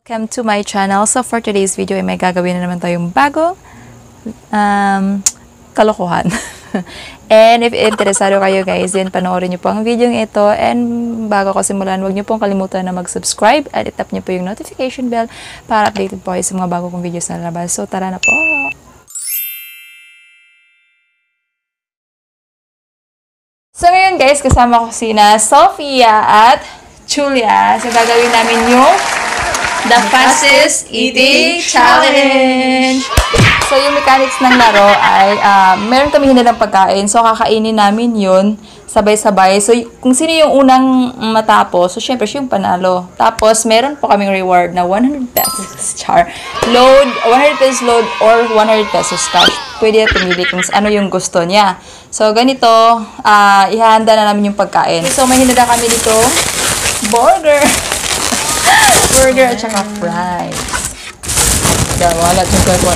Welcome to my channel. So for today's video ay may gagawin na naman tayong bagong kalokohan. And if interesado kayo guys, then panoorin nyo po ang video ito. And bago ko simulan, huwag nyo pong kalimutan na mag-subscribe at itap nyo po yung notification bell para updated po kayo sa mga bago kong videos na lalabas. So tara na po! So ngayon guys, kasama ko sina Sofia at Julia. So gagawin namin yung The Fastest Eating Challenge! So, yung mechanics ng laro ay, meron kami hinilang pagkain. So, kakainin namin yun sabay-sabay. So, kung sino yung unang matapos, so, syempre, siya yung panalo. Tapos, meron po kaming reward na 100 pesos char. Load, 100 pesos load or 100 pesos cash. Pwede na tumili kung ano yung gusto niya. So, ganito, ihahanda na namin yung pagkain. So, may hinada kami dito, burger at saka fries. Wala siyang gagawa.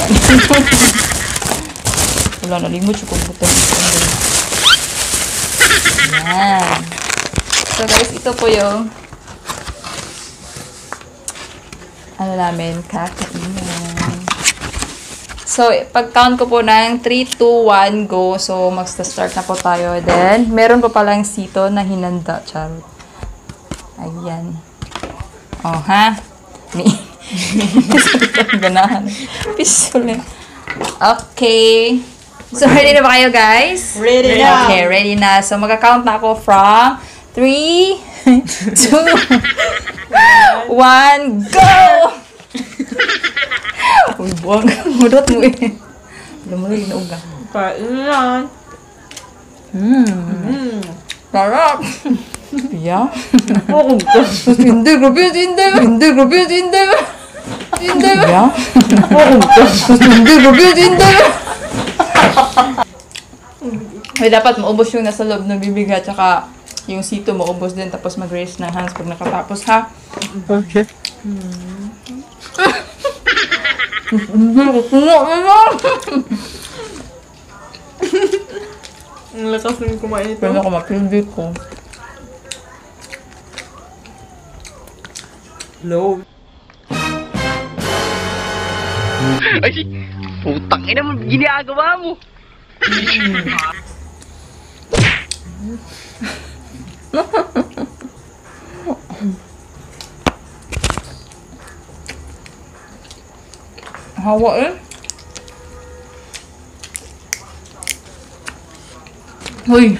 Wala, nalimot siya kung butang. Yan. So guys, ito po yung ano namin, kakainin. So, pag-count ko po ng 3, 2, 1, go. So, mag-start na po tayo. Then, meron pa palang sito na hinanda. Charot. Ayan. Oh, ha? Ganahan. Pistol. Okay. So, ready na ba kayo, guys? Ready na. Okay, ready na. So, mag-count na ako from 3, 2, 1, go! Uy, buwang. Mudot mo eh. Alam mo rin, inuuga. Kainan. Sarap. Yeah. Hindi, grabe, hindi. Hindi, grabe, hindi. Hindi. Yeah. Hindi, grabe, hindi. May dapat maubos yung nasa loob ng bibig at saka yung sito maubos din tapos mag-raise ng hands pag nakatapos, ha? Okay. Ang lakas rin kumain ito. Pero ako mapildi ko. Low. Ay, putang ina mo, ginagawa mo. Hawa eh. Uy.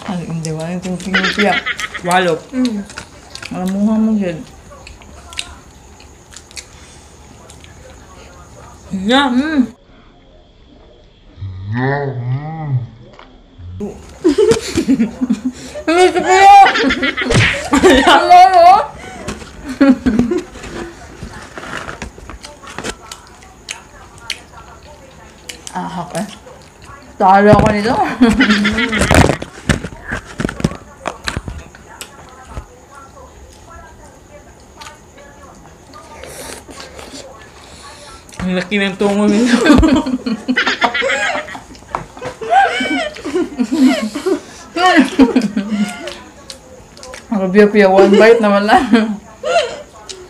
Ay, hindi ba? Yung tingin-tingin. Walo. Malamuha mo dyan. Yeah. Gusto ko yun! Ano mo? Ahak eh. Talo ako nito. Ang laki ng tungo nito. Piya-piya, one bite naman lang.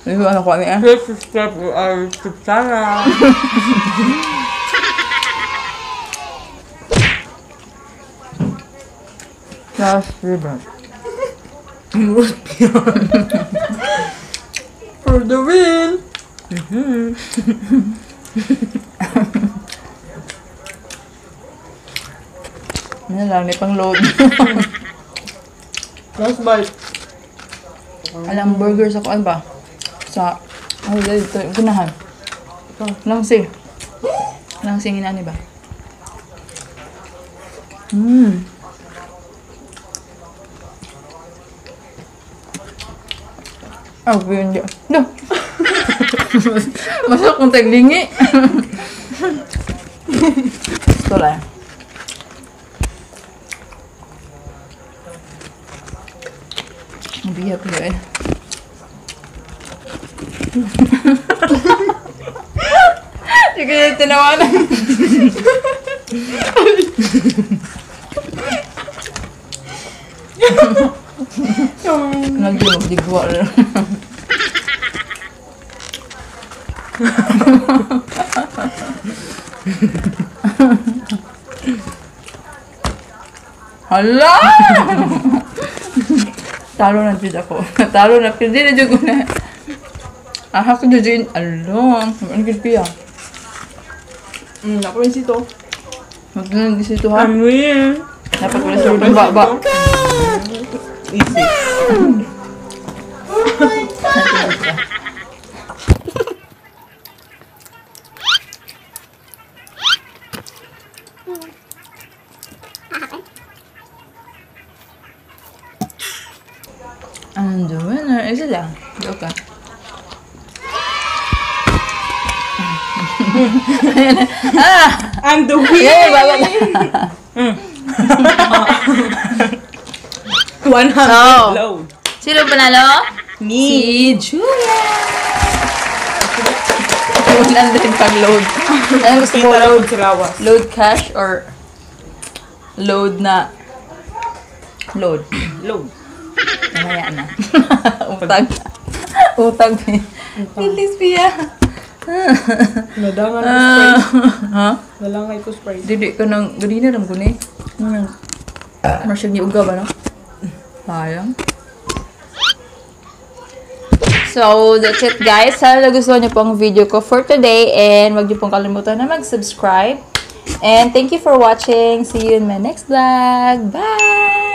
Ito ano ko niya? Please subscribe to our YouTube channel. Last ribbon. For the win! Ano lang, may pang load. Last bite. Alam, burger sa kuan ba? Sa, dito, gunahan. Langsing. Langsing inani ba? Oh, yun dyan. No! Masok kong taglingi. Ito lang. Ang biya-biya eh. Hindi ko yung tinawanan. Nagdigwa lang. Hala! Talo na dyan ako. Talo na. Pero di na dyan ko na. Aha ko dyan. Along. Ano ka piya? Ako rin sito. Magdunang dito ha. Ano yan? Dapat ko na sa rudong baba. Easy. And the winner is lang. Joke. I'm the winner! Yay! Bagot. 100 Oh. load. Sino panalo? Me. Si Julia! 100 pag load. Anong gusto mo? Kita Load? load sa lawas. Load cash or load na? Load. Load. Mamaya na. Utang. Utang. Ilis piya. Nadangan ko Sprite. Ha? Nalangay ko Sprite. Dili ka nang ganina ram ko ni. Masyag ni uga ba no? Sayang. So, that's it guys. Sana nagustuhan niyo pong video ko for today and wag niyo pong kalimutan na mag-subscribe. And thank you for watching. See you in my next vlog. Bye!